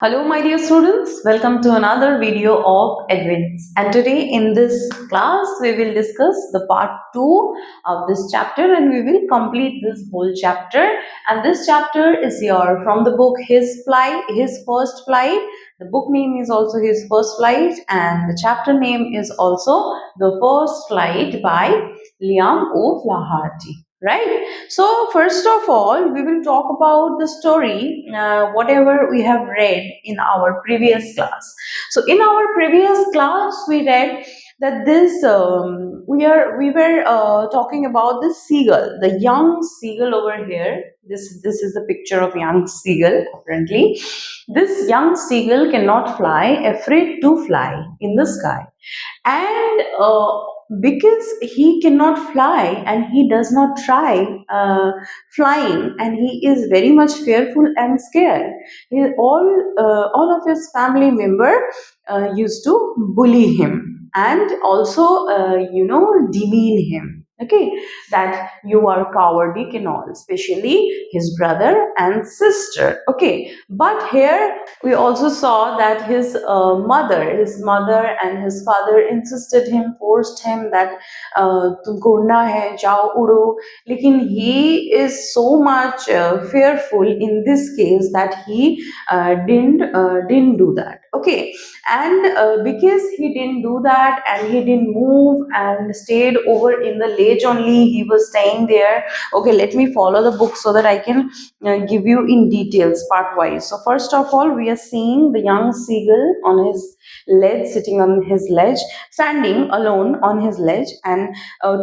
Hello, my dear students. Welcome to another video of Eduins. And today in this class, we will discuss the part 2 of this chapter and we will complete this whole chapter. And this chapter is your from the book His Flight, His First Flight. The book name is also His First Flight and the chapter name is also The First Flight by Liam O. Flaherty. Right? So, first of all, we will talk about the story, whatever we have read in our previous class. So, in our previous class, we read that this we were talking about the seagull, the young seagull over here. This is the picture of young seagull. Apparently, this young seagull cannot fly, afraid to fly in the sky, and because he cannot fly and he does not try flying and he is very much fearful and scared, all of his family member used to bully him and also demean him, okay, that you are cowardly and all, especially his brother and sister, okay. But here we also saw that his mother and his father insisted him, forced him that तुमको उड़ना है, जाओ उड़ो. लेकिन he is so much fearful in this case that he didn't do that, okay. And because he didn't do that and he didn't move and stayed over in the ledge only, he was staying there. Okay, let me follow the book so that I can give you in details part wise. So first of all, we are seeing the young seagull on his ledge, sitting on his ledge, standing alone on his ledge, and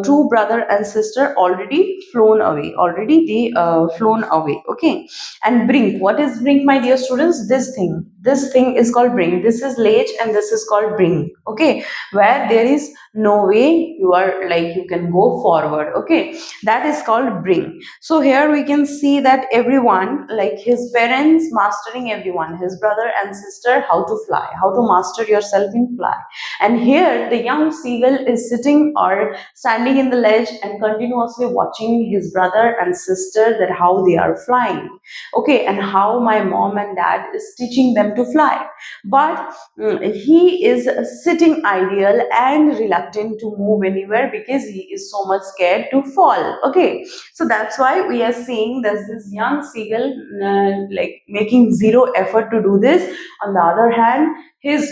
two brother and sister already flown away. Already they flown away. Okay, and brink. What is brink, my dear students? This thing. This thing is called brink. This is ledge, and this is called brink. Okay, where there is no way you are like you can go forward. Okay, that is called brink. So here we can see that everyone, like his parents, mastering everyone, his brother and sister, how to fly, how to master yourself in fly. And here the young seagull is sitting or standing in the ledge and continuously watching his brother and sister that how they are flying. Okay, and how my mom and dad is teaching them to fly. But he is sitting ideal and reluctant to move anywhere because he is so much scared to fall. Okay, so that's why we are seeing this young seagull like making zero effort to do this. On the other hand, his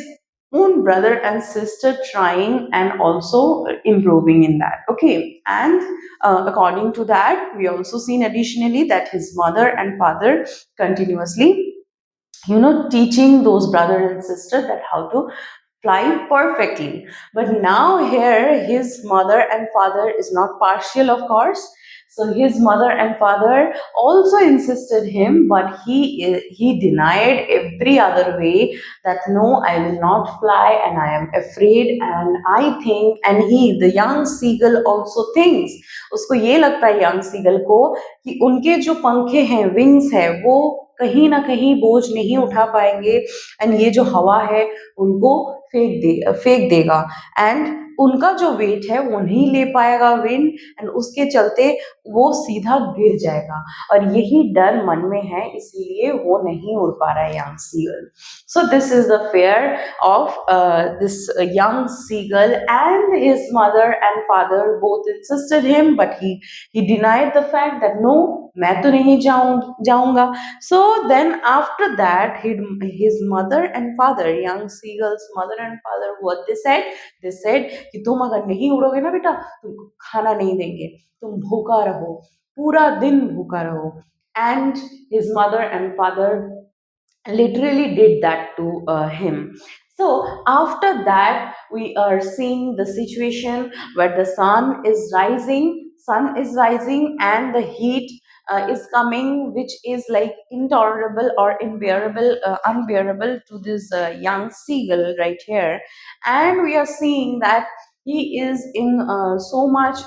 own brother and sister trying and also improving in that. Okay, and according to that, we also seen additionally that his mother and father continuously teaching those brother and sister that how to fly perfectly. But now here his mother and father is not partial, of course. So his mother and father also insisted him, but he denied every other way that no, I will not fly and I am afraid. And I think, and he, the young seagull also thinks, उसको ये लगता है young seagull को कि उनके जो पंखे हैं, wings है, वो कहीं ना कहीं बोझ नहीं उठा पाएंगे एंड ये जो हवा है उनको फेंक देगा एंड उनका जो वेट है वो नहीं ले पाएगा विंड एंड उसके चलते वो सीधा गिर जाएगा और यही डर मन में है इसीलिए वो नहीं उड़ पा रहा है young seagull. So this is the fear of this young seagull and his mother and father both insisted him but he denied the fact that no, मैं तो नहीं जाऊंगा. So then after that his mother and father, young seagull's mother and father, what they said कि तुम अगर नहीं उड़ोगे ना बेटा तुमको खाना नहीं देंगे, तुम भूखा रहो, पूरा दिन भूखा रहो. And his mother and father literally did that to him. So after that we are seeing the situation where the sun is rising and the heat is coming, which is like intolerable or unbearable to this young seagull right here. And we are seeing that he is in so much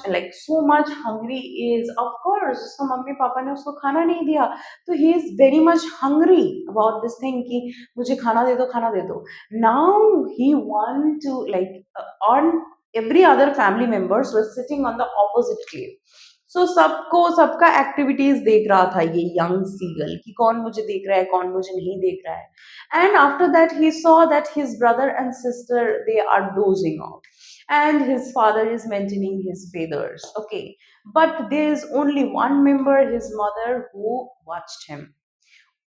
hungry. Is of course उसको mummy papa ने उसको खाना नहीं दिया, so he is very much hungry about this thing कि मुझे खाना दे दो, खाना दे दो. Now he want to on every other family members were sitting on the opposite cliff. सो सबको सबका एक्टिविटीज देख रहा था ये यंग सीगल कि कौन मुझे देख रहा है कौन मुझे नहीं देख रहा है. And after that he saw that his brother and sister they are dozing off and his father is maintaining his feathers. Okay, but there is only one member, his mother, who watched him.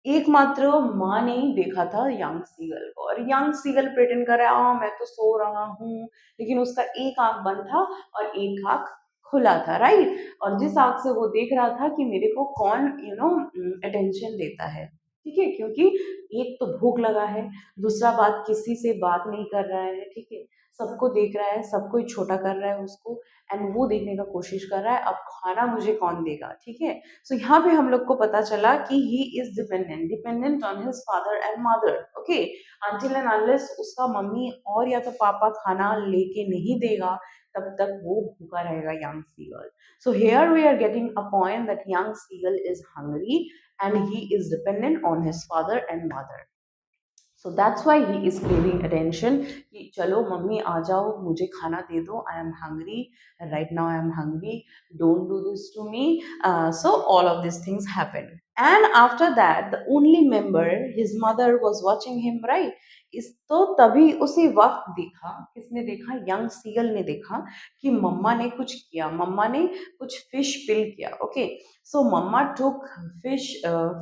एकमात्र माँ ने देखा था young seagull को, और young seagull pretend कर रहा है मैं तो सो रहा हूँ, लेकिन उसका एक आंख बंद था और एक आंख खुला था, राइट. और जिस आंख से वो देख रहा था कि मेरे को कौन अटेंशन देता है, ठीक है, क्योंकि एक तो भूख लगा है, दूसरा बात किसी से बात नहीं कर रहा है, ठीक है, सबको देख रहा है, सब कोई छोटा कर रहा है उसको, एंड वो देखने का कोशिश कर रहा है अब खाना मुझे कौन देगा, ठीक है. सो यहाँ पे हम लोग को पता चला कि ही is dependent on his father and mother. Okay, until and unless उसका मम्मी और या तो पापा खाना लेके नहीं देगा तब तक वो भूखा रहेगा young seagull. So here we are getting a point that young seagull is hungry and he is dependent on his father and mother. So that's why he is craving attention कि चलो मम्मी आ जाओ मुझे खाना दे दो, I am hungry, right now I am hungry, don't do this to me. So all of this things happen and after that the only member his mother was watching him, right. इस तो तभी उसी वक्त देखा, किसने देखा, young seagull ने देखा कि मम्मा ने कुछ किया, मम्मा ने कुछ फिश पिल किया. Okay, so mama took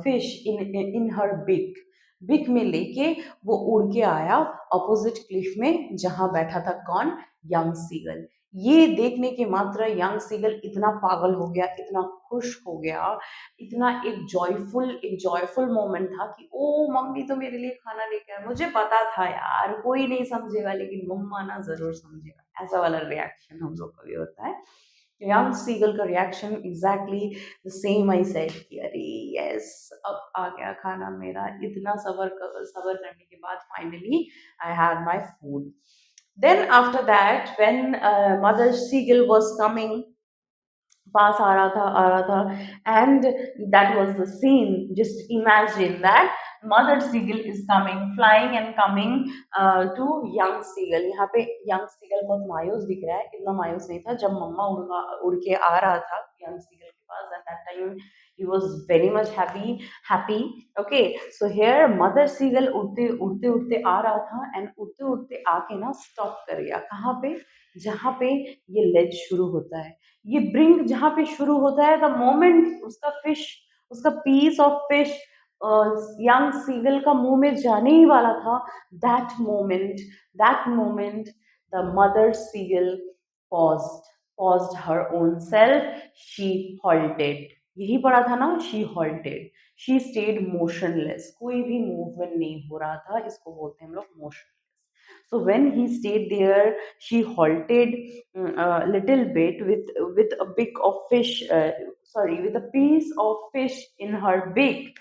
fish in her big beak में लेके वो उड़ के आया अपोजिट क्लिफ में जहां बैठा था कौन, यंग सीगल. ये देखने के मात्र यंग सीगल इतना पागल हो गया, इतना खुश हो गया, इतना एक जॉयफुल मोमेंट था कि ओ मम्मी तो मेरे लिए खाना लेके आए, मुझे पता था यार कोई नहीं समझेगा लेकिन मम्मा ना जरूर समझेगा, ऐसा वाला रिएक्शन हम लोग का भी होता है. यंग सीगल का reaction exactly the same I said कि अरे यस अब आ गया खाना मेरा, इतना सबर करने के बाद finally I had my food. Then after that when mother seagull was coming, पास आ रहा था and that was the scene. Just imagine that mother seagull is coming flying and coming to young seagull. यहाँ पे young seagull बहुत मायूस दिख रहा है, इतना मायूस नहीं था जब मम्मा उड़ के आ रहा था यंग सीगल के पास. At that time he was very much happy. Okay, so here mother seagull उड़ते उड़ते उड़ते आ रहा था एंड उड़ते उड़ते आके ना स्टॉप कर गया. कहाँ पे, जहाँ पे ये लेज शुरू होता है, ये ब्रिंग जहाँ पे शुरू होता है, द मोमेंट उसका piece of fish young seagull का मुंह में जाने ही वाला था, that moment the mother seagull paused her own self, she halted. यही पढ़ा था ना, she halted, she stayed motionless, कोई भी मूवमेंट नहीं हो रहा था, इसको बोलते हैं हम लोग motionless. So when he stayed there, she halted a little bit with a big of fish, with a piece of fish in her beak.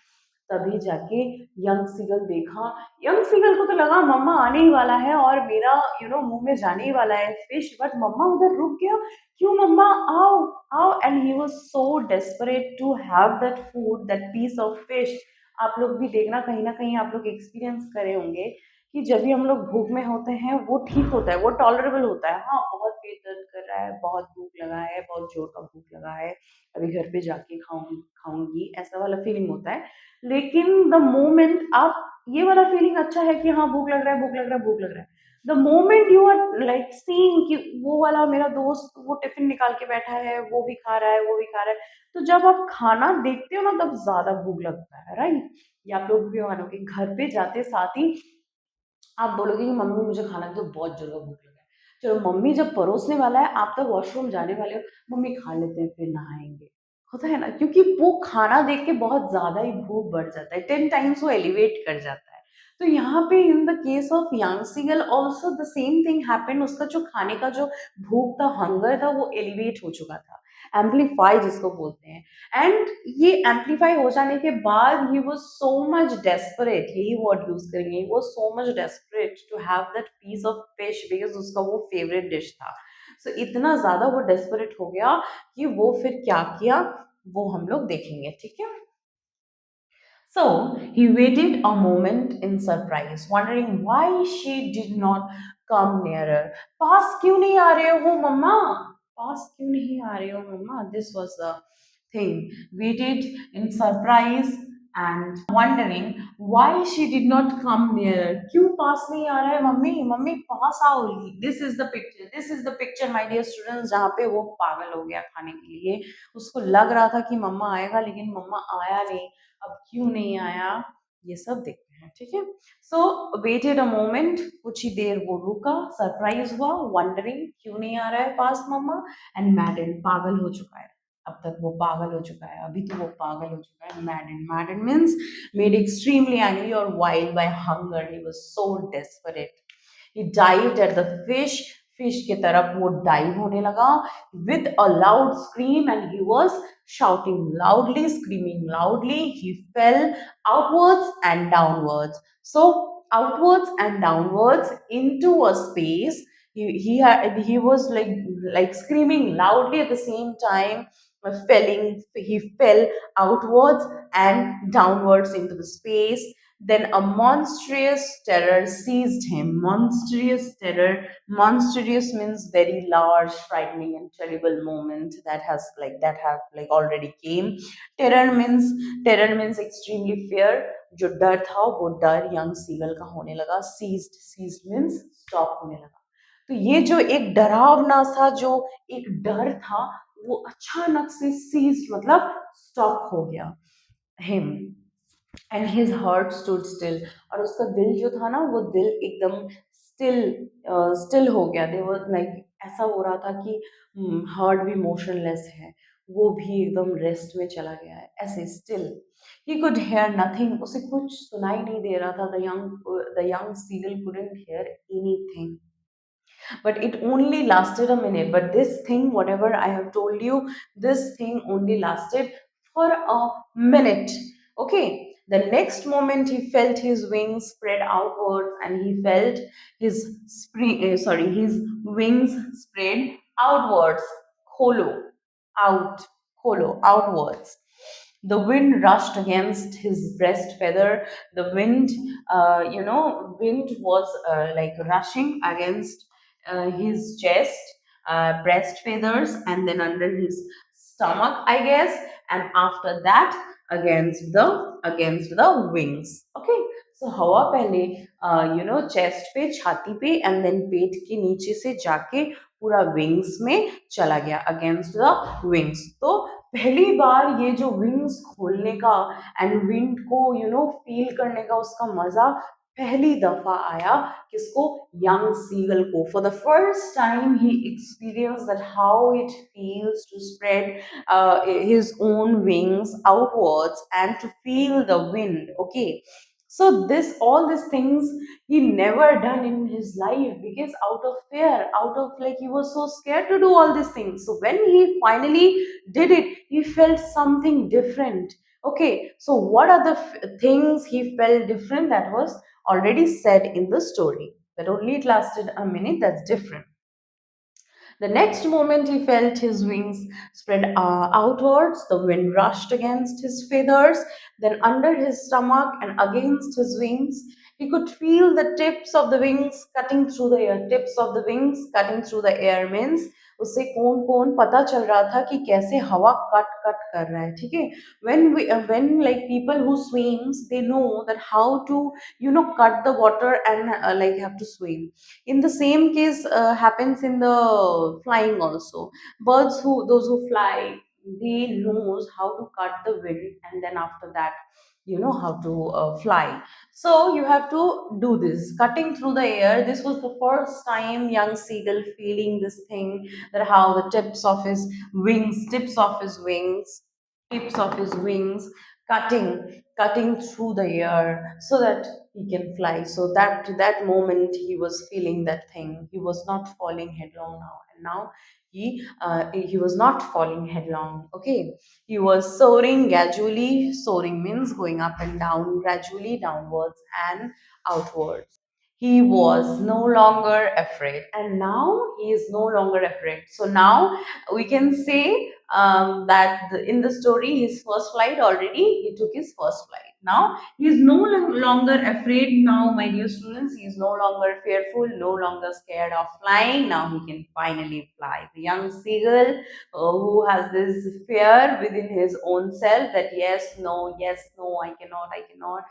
तभी जाके यंग सीगल देखा, यंग सीगल को तो लगा मम्मा आने ही वाला है और मेरा मुंह में जाने ही वाला है फिश, बट मम्मा उधर रुक गया, क्यों मम्मा, आओ आओ. And he was so desperate to have that food, that piece of fish. आप लोग भी देखना, कहीं ना कहीं आप लोग एक्सपीरियंस करे होंगे कि जब भी हम लोग भूख में होते हैं वो ठीक होता है, वो टॉलरेबल होता है. हाँ, बहुत पेट दर्द कर रहा है, बहुत भूख लगा है, बहुत जोर का भूख लगा है, अभी घर पे जाके खाऊंगी, ऐसा वाला फीलिंग होता है. लेकिन द मोमेंट आप, ये वाला फीलिंग अच्छा है कि हाँ भूख लग रहा है, भूख लग रहा है, भूख लग रहा है. The moment you are like seeing कि वो वाला मेरा दोस्त वो टिफिन निकाल के बैठा है, वो भी खा रहा है, वो भी खा रहा है, तो जब आप खाना देखते हो ना तब ज्यादा भूख लगता है, राइट. या आप लोग भी मानोगे घर पे जाते साथ ही आप बोलोगे कि मम्मी मुझे खाना दो, बहुत जोर का भूख लगा है. चलो मम्मी जब परोसने वाला है, आप तब वॉशरूम जाने वाले हो, मम्मी खा लेते हैं फिर नहाएंगे, होता है ना, क्योंकि वो खाना देख के बहुत ज्यादा ही भूख बढ़ जाता है, 10 टाइम्स वो एलिवेट कर जाता है. तो यहाँ पे in the case of young seagull also the same thing happened. उसका जो खाने का जो भूख था, हंगर था, वो एलिवेट हो चुका था, एम्पलीफाई जिसको बोलते हैं. एंड ये एम्पलीफाई हो जाने के बाद he was so much desperate, यही वर्ड यूज करेंगे, he was so much desperate to have that piece of fish because उसका वो फेवरेट डिश था. सो इतना ज्यादा वो डेस्परेट हो गया कि वो फिर क्या किया वो हम लोग देखेंगे, ठीक है. So he waited a moment in surprise, wondering why she did not come nearer. पास क्यों नहीं आ रहे हो मम्मा, पास क्यों नहीं आ रहे हो मम्मा? This was the thing. Waited in surprise and wondering why she did not come nearer. क्यों पास नहीं आ रहा है मम्मी? मम्मी पास आओ. This is the picture. This is the picture, my dear students, जहाँ पे वो पागल हो गया खाने के लिए. उसको लग रहा था कि मम्मा आएगा, लेकिन मम्मा आया नहीं. अब क्यों नहीं आया, ये सब देखते हैं, ठीक है. सो वेटेड अ मोमेंट, कुछ ही देर वो रुका, सरप्राइज हुआ, वंडरिंग क्यों नहीं आ रहा है पास मम्मा, एंड मैडेन, पागल हो चुका है. अब तक वो पागल हो चुका है, अभी तो वो पागल हो चुका है. Madden, madden means made extremely angry और wild by hunger. He was so desperate. He dived at the fish. Fish की तरफ वो डाइव होने लगा with a loud scream, and he was shouting loudly, screaming loudly. He fell outwards and downwards. So outwards and downwards into a space. He was like screaming loudly at the same time. He fell outwards and downwards into the space. Then a monstrous terror seized him. Monstrous terror. Monstrous means very large, frightening, and terrible moment that have like already came. Terror means extremely fear. जो डर था वो डर young seagull का होने लगा. Seized means stop होने लगा. तो ये जो एक डरावना सा जो एक डर था वो अचानक से सीज्ड मतलब स्टॉप हो गया. Him and his heart stood still. और उसका दिल जो था ना वो दिल एकदम स्टिल हो गया. दे वाज लाइक ऐसा हो रहा था कि हार्ट भी मोशनलेस है, वो भी एकदम रेस्ट में चला गया है, ऐसे still. He could hear nothing. उसे कुछ सुनाई नहीं दे रहा था. The young seagull couldn't hear anything. But it only lasted a minute. But this thing, whatever I have told you, this thing only lasted for a minute. Okay. The next moment he felt his wings spread outwards, and he felt his wings spread outwards. Kholo. Out. Kholo. Outwards. The wind rushed against his breast feather. The wind was like rushing against his chest, breast feathers, and then under his stomach, I guess, and after that against the wings. Okay, so हवा पहले chest पे, छाती पे, and then पेट के नीचे से जाके पूरा विंग्स में चला गया, अगेंस्ट द विंग्स. तो पहली बार ये जो विंग्स खोलने का एंड विंड को फील करने का उसका मजा पहली दफा आया किसको, यंग सीगल को. For the first time he experience that how it feels to spread his own wings outwards and to feel the wind. Okay, so all these things he never done in his life, because out of fear, out of like he was so scared to do all these things. So when he finally did it, he felt something different. Okay, so what are the things he felt different? That was already said in the story, that only it lasted a minute. That's different. The next moment he felt his wings spread outwards. The wind rushed against his feathers, then under his stomach and against his wings. He could feel the tips of the wings cutting through the air. Tips of the wings cutting through the air means उससे कौन कौन पता चल रहा था कि कैसे हवा कट कट कर रहा है. ठीक है. When like people who swims, they know that how to cut the water and like have to swim. In the same case happens in the flying also. Those who fly, they knows how to cut the wind, and then after that how to fly. So you have to do this cutting through the air. This was the first time young seagull feeling this thing, that how the tips of his wings cutting through the air so that he can fly. So that moment he was feeling that thing. He was not falling headlong now, and now he was not falling headlong. Okay, he was soaring gradually. Soaring means going up and down, gradually downwards and outwards. He was no longer afraid, and now he is no longer afraid. So now we can say that in the story, his first flight already, he took his first flight. Now he is no longer afraid now, my dear students. He is no longer fearful, no longer scared of flying. Now he can finally fly. The young seagull who has this fear within his own self that yes, no, I cannot, I cannot.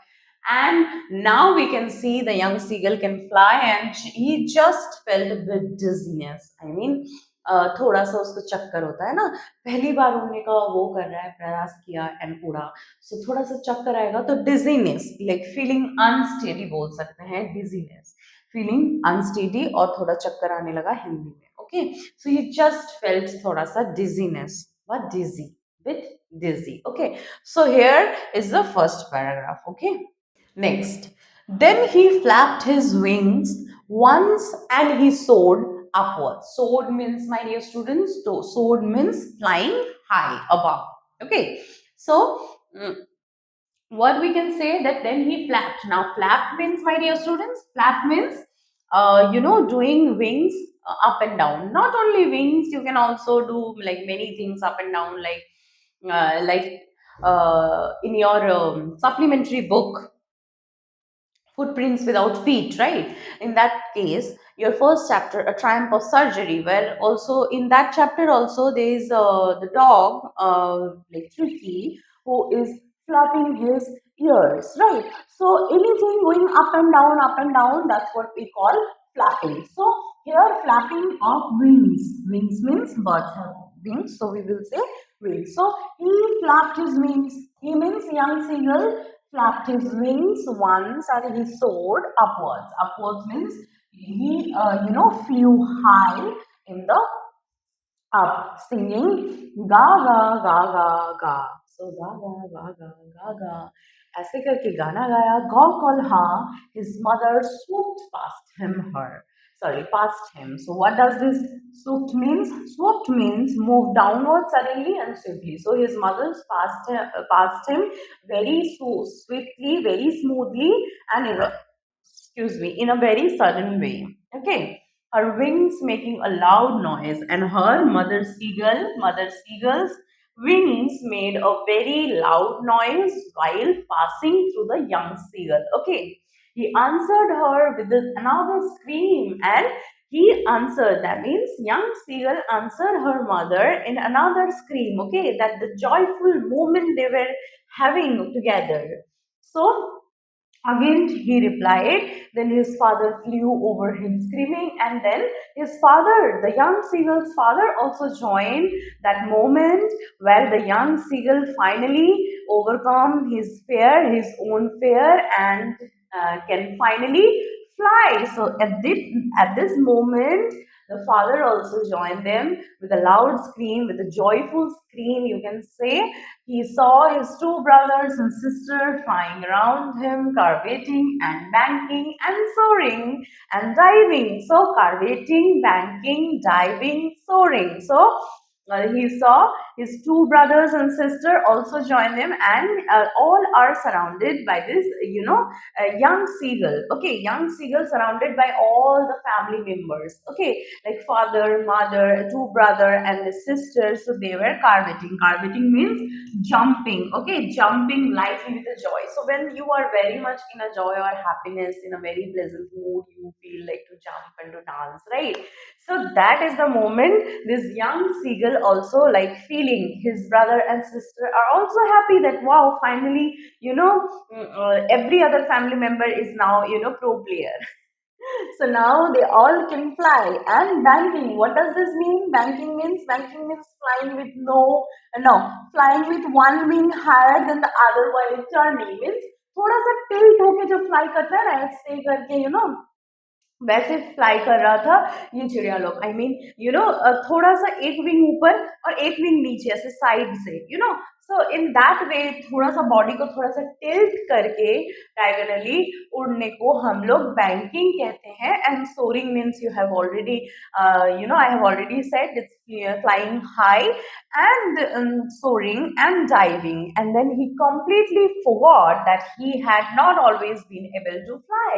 And now we can see the young seagull can fly, and he just felt a bit dizziness. I mean, थोड़ा सा उसको चक्कर होता है ना, पहली बार उड़ने का वो कर रहा है, प्रयास किया एंड उड़ा, सो थोड़ा सा चक्कर आएगा तो डिजीनेस, लाइक फीलिंग अनस्टेडी बोल सकते हैं, डिजीनेस, फीलिंग अनस्टेडी, और थोड़ा चक्कर आने लगा हिंदी में. ओके, सो ये जस्ट फेल्ट थोड़ा सा dizziness, what dizzy, bit dizzy. Okay, so here is the first paragraph. Okay, next, then he flapped his wings once and he soared upwards. Soared means, my dear students, soared means flying high above. Okay, so what we can say that then he flapped. Now, flap means, my dear students, flap means, doing wings up and down. Not only wings, you can also do like many things up and down, like in your supplementary book, footprints without feet, right? In that case, your first chapter, A Triumph of Surgery, where also in that chapter also there is the dog, like Tricky, who is flapping his ears, right? So anything going up and down, that's what we call flapping. So here flapping of wings. Wings means birds have wings, so we will say wings. So he flapped his wings. He means young seagull flapped his wings once and he soared upwards. Upwards means he, flew high in the up, singing ga ga ga ga ga. So ga ga ga ga ga ga. ऐसे करके गाना गाया. Gaw call ha. His mother swooped past her. Sorry, past him. So what does this swooped means? Swooped means move downward suddenly and swiftly. So his mother passed him very swiftly, very smoothly, and in a very sudden way. Okay, her wings making a loud noise, and her mother seagull's wings made a very loud noise while passing through the young seagull. Okay, he answered her with another scream, and he answered. That means young seagull answered her mother in another scream. Okay, that the joyful moment they were having together. So again, he replied. Then his father flew over him screaming, and then his father, the young seagull's father, also joined that moment where the young seagull finally overcome his fear, his own fear, and can finally fly. So at this moment, the father also joined them with a loud scream, with a joyful scream, you can say. He saw his two brothers and sister flying around him, curvating and banking and soaring and diving. So, curvating, banking, diving, soaring. So, he saw his two brothers and sister also join him, and all are surrounded by this, young seagull. Okay, young seagull surrounded by all the family members. Okay, like father, mother, two brother, and the sister. So they were curveting. Curveting means jumping. Okay, jumping lightly with a joy. So when you are very much in a joy or happiness, in a very pleasant mood, you feel like to jump and to dance, right? So that is the moment this young seagull also like feeling his brother and sister are also happy that wow, finally, every other family member is now, pro player. So now they all can fly. And banking, what does this mean? Banking means flying with no, flying with one wing higher than the other while turning. Means थोड़ा सा tilt होके जो fly करता है ना, ऐसे करके, वैसे फ्लाई कर रहा था ये चिड़िया लोग. आई मीन थोड़ा सा एक विंग ऊपर और एक विंग नीचे, ऐसे साइड से, सो इन दैट वे थोड़ा सा बॉडी को थोड़ा सा टिल्ट करके डायगोनली उड़ने को हम लोग बैंकिंग कहते हैं. And soaring means you have already I have already said it's flying high and soaring and diving. And then he completely forgot that he had not always been able to fly.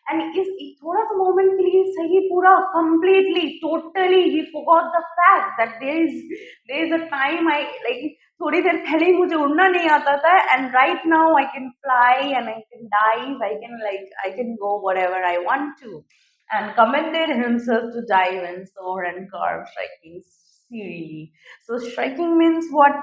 And is थोड़ा सा moment के लिए सही पूरा completely totally he forgot the fact that there is a time I like थोड़ी देर पहले ही मुझे उड़ना नहीं आता था, and right now I can fly and I can dive, I can go whatever I want to, and commended himself to dive and soar and carve, striking seriously. So shrieking means what?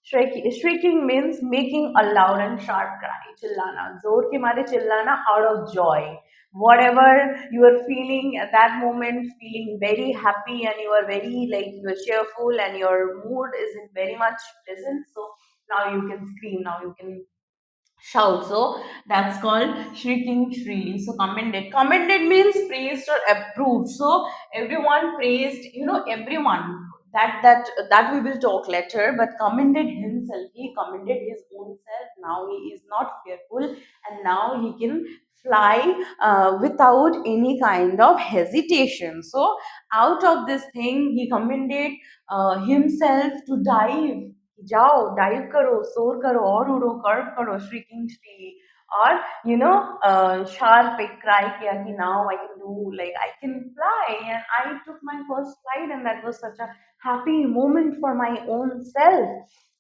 Shrieking means making a loud and sharp cry, chillana, जोर के मारे चिल्लाना out of joy. Whatever you are feeling at that moment, feeling very happy and you are very like you are cheerful and your mood isn't very much pleasant. So now you can scream, now you can shout. So that's called shrieking shrilly. So commended. Commended means praised or approved. So everyone praised, everyone. That we will talk later, but commended himself. He commended his own self. Now he is not fearful, and now he can fly without any kind of hesitation. So out of this thing, he commended himself to dive. जाओ dive करो सोर करो और उड़ो curve करो shrieking tree और sharp एक cry किया कि now I can do like I can fly and I took my first flight and that was such a happy moment for my own self.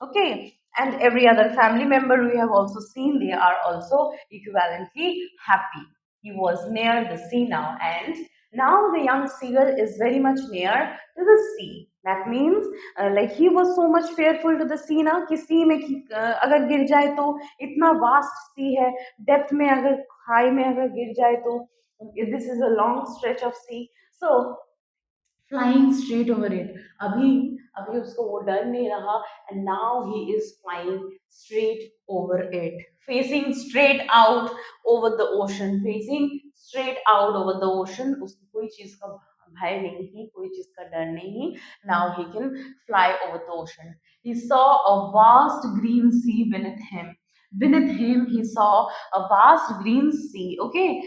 Okay, and every other family member we have also seen, they are also equivalently happy. He was near the sea now, and now the young seagull is very much near to the sea. That means like he was so much fearful to the sea ना कि sea में अगर गिर जाए तो इतना vast sea है, depth में अगर खाई में अगर गिर जाए तो this is a long stretch of sea. So flying straight over it. अभी अभी उसको वो डर नहीं रहा, and now he is flying straight over it, facing straight out over the ocean, facing straight out over the ocean. उसको कोई चीज का भय नहीं, कोई चीज का डर नहीं. Now he can fly over the ocean. He saw a vast green sea beneath him. Beneath him, he saw a vast green sea. Okay,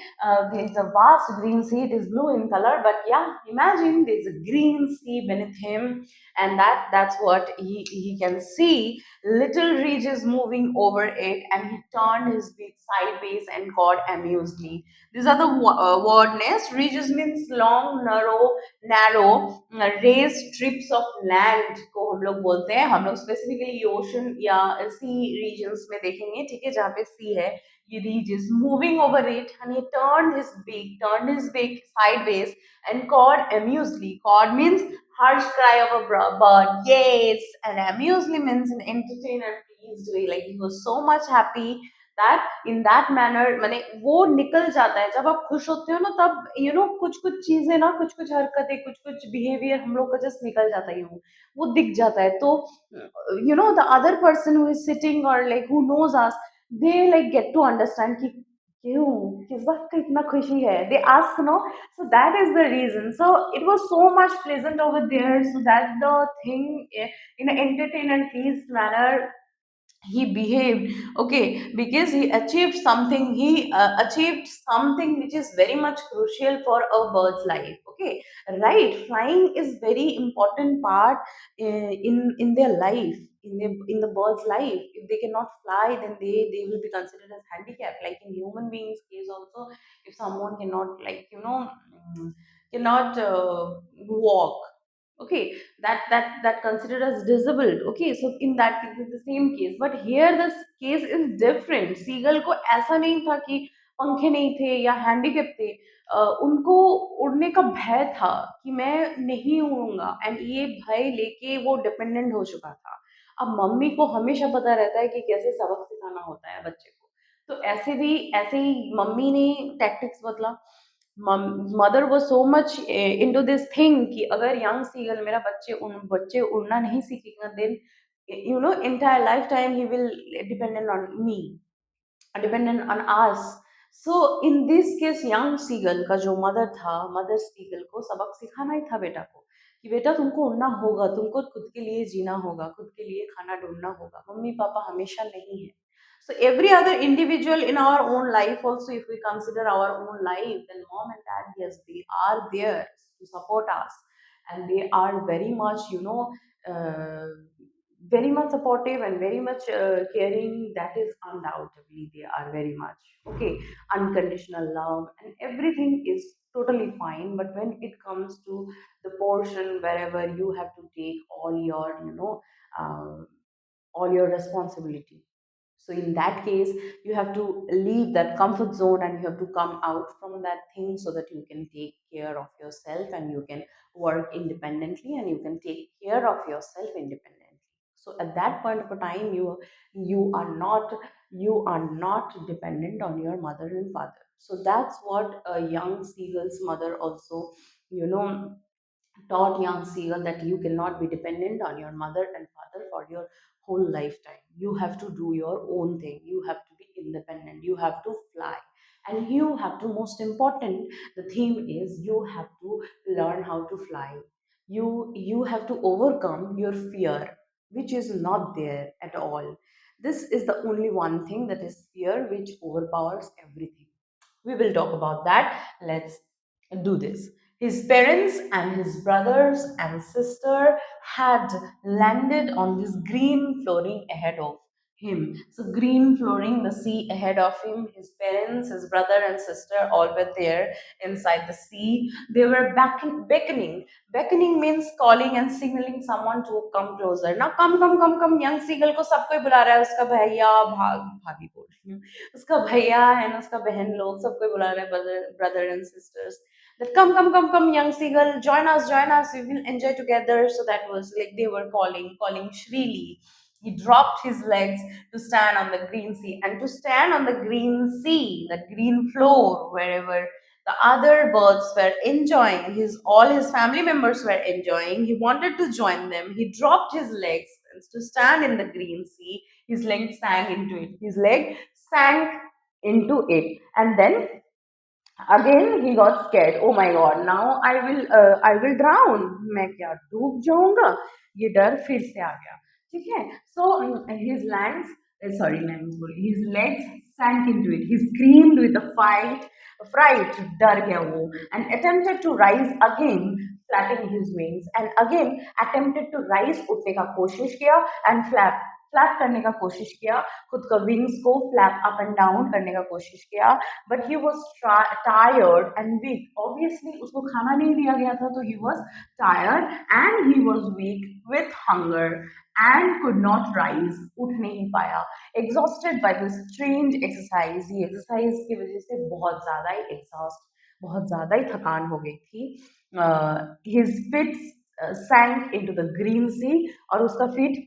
there's a vast green sea. It is blue in color, but yeah, imagine there's a green sea beneath him, and that's what he can see. Little ridges moving over it, and he turned his beak sideways and cawed amusedly. These are the word nest. Ridges means long, narrow raised strips of land को हम लोग बोलते हैं. हम लोग specifically ocean या सी regions में देखेंगे, ठीक है, जहाँ पे सी है. He reaches, moving over it, and he turned his beak sideways and cawed amusedly. Cawed means harsh cry of a bird. Yes, and amusedly means an entertained and pleased way. Like he was so much happy that in that manner, माने वो निकल जाता है जब आप खुश होते हो ना, तब कुछ कुछ चीजें ना, कुछ कुछ हरकतें, कुछ कुछ बिहेवियर हम लोग का जस्ट निकल जाता है, वो दिख जाता है. तो the other person who is sitting or like who knows us, they like get to understand कि क्यों किस बात का इतना खुशी है, they ask, no. So that is the reason. So it was so much pleasant over there, so that the thing in an entertained and pleased manner he behaved. Okay, because he achieved something, he achieved something which is very much crucial for a bird's life. Okay, right, flying is very important part in their life, in the bird's life. If they cannot fly, then they will be considered as handicapped. Like in human beings case also, if someone cannot like cannot walk, okay, that considered as disabled. Okay, so in that case it's the same case, but here this case is different. seagull को ऐसा नहीं था कि पंखे नहीं थे या handicap थे. उनको उड़ने का भय था कि मैं नहीं उड़ूंगा, एंड ये भय लेके वो डिपेंडेंट हो चुका था. अब मम्मी को हमेशा पता रहता है कि कैसे सबक सिखाना होता है बच्चे को, तो ऐसे ही मम्मी ने टैक्टिक्स बदला. मदर वो so much into this thing कि अगर यंग सीगल मेरा बच्चे उड़ना नहीं सीखेगा, then entire lifetime he will dependent on me, dependent on us. So in this case young seagull का जो मदर था, मदर seagull को सबक सिखाना ही था बेटा को कि बेटा तुमको उड़ना होगा, तुमको खुद के लिए जीना होगा, खुद के लिए खाना ढूंढना होगा, मम्मी पापा हमेशा नहीं है. So every other individual in our own life also, if we consider our own life, then mom and dad, yes, they are there to support us, and they are very much uh, very much supportive and very much caring. That is undoubtedly they are very much okay. Unconditional love and everything is totally fine, but when it comes to the portion wherever you have to take all your uh, all your responsibility. So in that case, you have to leave that comfort zone and you have to come out from that thing so that you can take care of yourself and you can work independently and you can take care of yourself independently. So at that point of a time, you are not dependent on your mother and father. So that's what a young seagull's mother also, you know, taught young seagull, that you cannot be dependent on your mother and father for your whole lifetime. You have to do your own thing. You have to be independent. You have to fly. And you have to, most important, the theme is you have to learn how to fly. You have to overcome your fear, which is not there at all. This is the only one thing, that is fear, which overpowers everything. We will talk about that. Let's do this. His parents and his brothers and sister had landed on this green flooring ahead of him. So, green flooring, the sea ahead of him. His parents, his brother, and sister all were there inside the sea. They were beckoning. Beckoning means calling and signaling someone to come closer. Now, come, come, come, come. Young seagull को सब कोई बुला रहा है. उसका भैया, भाभी बोल रही हूँ. उसका भैया है ना, उसका बहन लोग सबको बुला रहे हैं, brother and sisters, that come, come, come, come, young seagull, join us, we will enjoy together. So that was like they were calling shrilly. He dropped his legs to stand on the green sea, and to stand on the green sea, the green floor, wherever the other birds were enjoying, all his family members were enjoying, he wanted to join them. He dropped his legs to stand in the green sea. His leg sank into it. His leg sank into it, and then again he got scared. Oh my god, now I will drown. मैं क्या डूब जाऊंगा? ये डर फिर से आ गया. ठीक है. So his legs, his legs sank into it. He screamed with a fright, डर गया वो, and attempted to rise again, flapping his wings, and again attempted to rise, उठने का कोशिश किया, and फ्लैप करने का कोशिश किया, खुद का विंग्स को फ्लैप अप एंड डाउन करने का कोशिश किया. But he was tired and weak. Obviously उसको खाना नहीं दिया गया था, तो he was tired and he was weak with hunger and could not rise, उठ नहीं पाया. Exhausted by this strange exercise. ये एक्सरसाइज की वजह से बहुत ज्यादा ही थकान हो गई थी. His feet sank into the green sea, और उसका फिट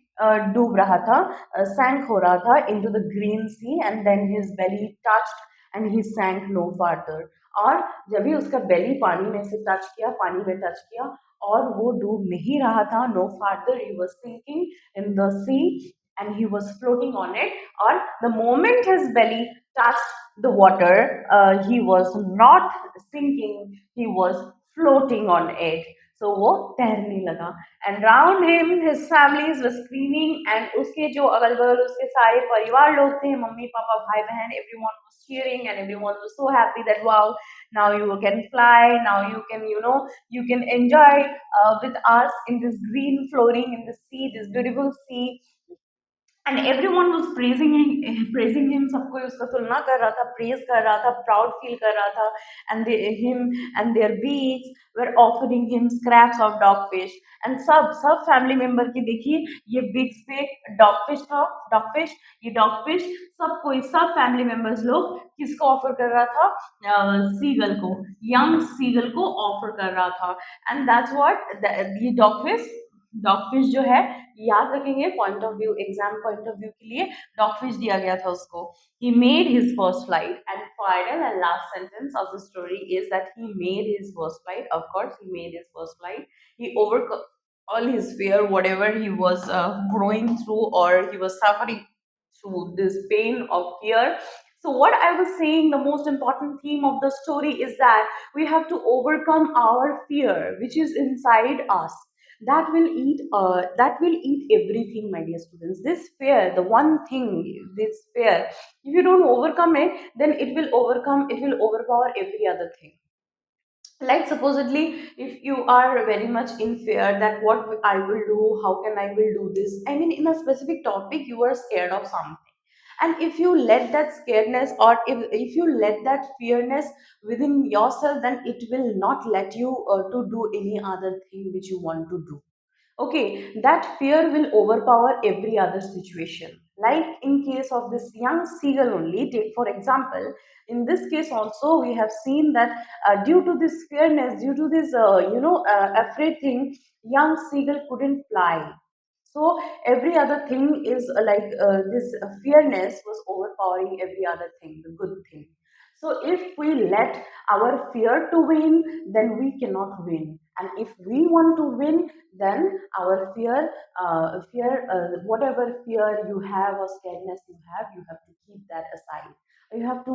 डूब रहा था, सैंक हो रहा था into the green sea, and then his belly touched and he sank no further. और जब भी उसका बेली पानी में से टच किया, पानी में टच किया, और वो डूब नहीं रहा था, no further, he was sinking in the sea and he was floating on it. Or the moment his belly touched the water, he was not sinking, he was floating on it. So वो तैरने लगा. And round him his families were screaming, and उसके जो अगल बगल उसके सारे परिवार लोग थे, मम्मी पापा भाई बहन, everyone was cheering and everyone was so happy that wow, now you can fly, now you can, you can enjoy with us in this green flooring in the sea, this beautiful sea. And everyone was praising him. सब कोई उसका तुलना कर रहा था, praise कर रहा था, प्राउड फील कर रहा था. And him and their beaks were offering him scraps of dog fish. And सब फैमिली मेंबर की देखिए, ये बीक्स पे डॉग फिश था, ये डॉग फिश सब कोई, सब फैमिली मेंबर्स लोग किसको ऑफर कर रहा था? सीगल को, यंग सीगल को ऑफर कर रहा था. एंड दैट्स व्हाट ये डॉगफिश जो है, याद रखेंगे point of view, exam point of view के लिए डॉगफिश दिया गया था उसको. he made his first flight, and final and last sentence of the story is that he made his first flight. Of course he made his first flight. He overcome all his fear, whatever he was going through, or he was suffering through this pain of fear. So what I was saying, the most important theme of the story is that we have to overcome our fear which is inside us. That will eat everything, my dear students. This fear, the one thing, this fear, if you don't overcome it, then it will overpower every other thing. Like supposedly, if you are very much in fear that what I will do, how can I will do this, I mean, in a specific topic you are scared of something, and if you let that scaredness, or if you let that fearness within yourself, then it will not let you to do any other thing which you want to do. Okay, that fear will overpower every other situation. Like in case of this young seagull only, take for example, in this case also we have seen that due to this fearness, due to this afraid thing, young seagull couldn't fly. So every other thing is this fearness was overpowering every other thing, the good thing. So if we let our fear to win, then we cannot win. And if we want to win, then our whatever fear you have or scaredness you have to keep that aside. You have to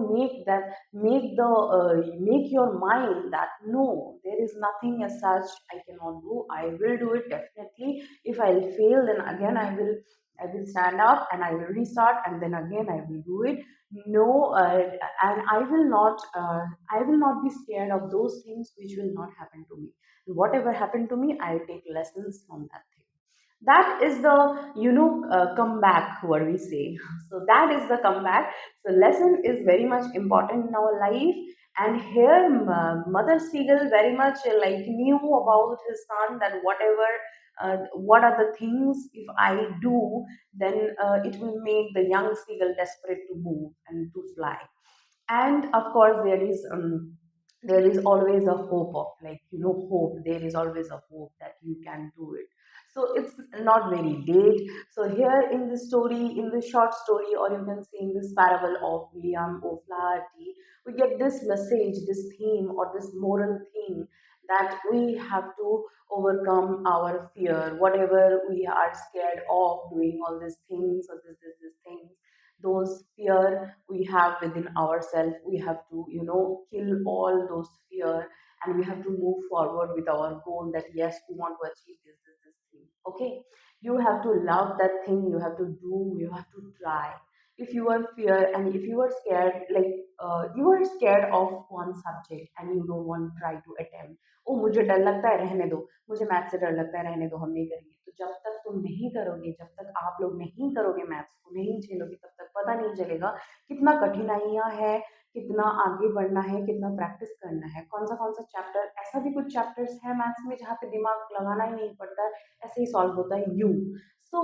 make your mind that no, there is nothing as such I cannot do. I will do it definitely. If I'll fail, then again I will stand up and I will restart, and then again I will do it. No, and I will not be scared of those things which will not happen to me. Whatever happened to me, I'll take lessons from that thing. That is the comeback, what we say. So that is the comeback. So lesson is very much important in our life. And here mother seagull very much knew about his son, that what are the things if I do, then it will make the young seagull desperate to move and to fly. And of course there is always a hope of hope. There is always a hope that you can do it. So it's not very late. So here in the story, in the short story, or you can say in this parable of Liam O'Flaherty, we get this message, this theme, or this moral theme, that we have to overcome our fear, whatever we are scared of doing all these things, or this things, those fear we have within ourselves, we have to kill all those fear, and we have to move forward with our goal, that yes, we want to achieve this thing. Okay, you have to love that thing, you have to do, you have to try. If you are fear, and if you are scared, you are scared of one subject and you don't want to try to attempt. ओ मुझे डर लगता है, रहने दो, मुझे math से डर लगता है, रहने दो, हम नहीं करेंगे। तो जब तक तुम नहीं करोगे, जब तक आप लोग नहीं करोगे, मैथ्स को नहीं झेलोगे, तब तक पता नहीं चलेगा कितना कठिनाइयां है, कितना आगे बढ़ना है, कितना प्रैक्टिस करना है, कौन सा चैप्टर। ऐसा भी कुछ चैप्टर्स है मैथ्स में जहाँ पे दिमाग लगाना ही नहीं पड़ता है, ऐसे ही सॉल्व होता है you. So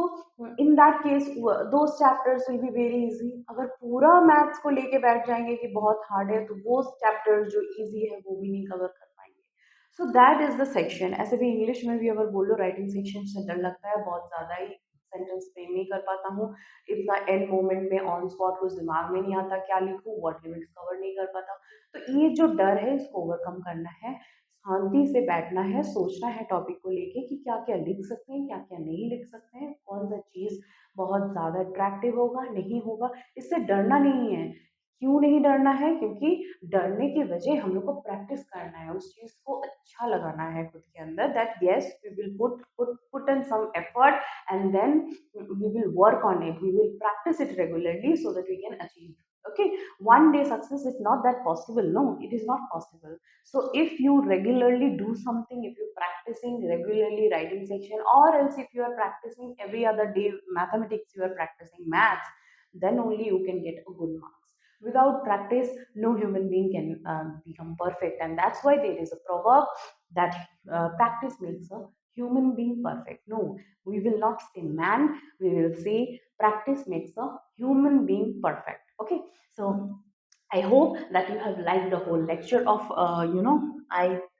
in that case those chapters will be very easy. अगर पूरा मैथ्स को लेके बैठ जाएंगे कि बहुत हार्ड है, तो वो चैप्टर्स जो इजी है वो भी नहीं कवर कर पाएंगे। So that is the section. ऐसे भी इंग्लिश में भी अगर बोलो, राइटिंग सेक्शन से डर लगता है, बहुत ज़्यादा ही सेंटेंस फ्रेम नहीं कर पाता हूँ, इतना एंड मोमेंट में ऑन स्पॉट कुछ दिमाग में नहीं आता, क्या लिखूँ, वर्ड लिमिट्स कवर नहीं कर पाता। तो ये जो डर है, इसको ओवरकम करना है, शांति से बैठना है, सोचना है टॉपिक को लेके कि क्या क्या लिख सकते हैं, क्या क्या नहीं लिख सकते हैं, कौन सा चीज़ बहुत ज़्यादा अट्रैक्टिव होगा, नहीं होगा। इससे डरना नहीं है। क्यों नहीं डरना है? क्योंकि डरने की वजह हम लोग को प्रैक्टिस करना है, उस चीज़ को अच्छा लगाना है खुद के अंदर, that yes we will put in some effort, and then we will work on it, we will practice it regularly so that we can achieve. Okay, one day success is not that possible, no, it is not possible. So if you regularly do something, if you're practicing regularly writing section, or else if you are practicing every other day mathematics, you are practicing maths, then only you can get a good marks. Without practice, no human being can become perfect, and that's why there is a proverb that practice makes a human being perfect. No, we will not say man, we will say practice makes a human being perfect. Okay, so I hope that you have liked the whole lecture of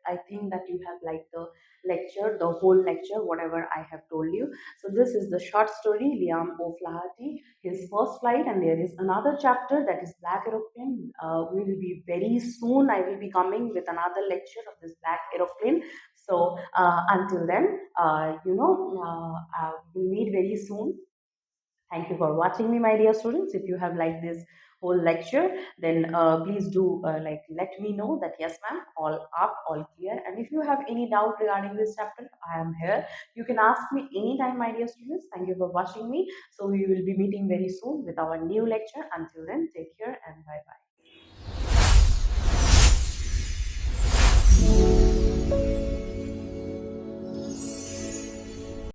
I think that you have liked the lecture, the whole lecture, whatever I have told you. So this is the short story, Liam O'Flaherty, his first flight, and there is another chapter, that is Black Aeroplane. We will be very soon, I will be coming with another lecture of this Black Aeroplane. So until then, we'll meet very soon. Thank you for watching me, my dear students. If you have liked this whole lecture, then please do let me know that yes, ma'am, all up, all clear. And if you have any doubt regarding this chapter, I am here. You can ask me anytime, my dear students. Thank you for watching me. So we will be meeting very soon with our new lecture. Until then, take care and bye.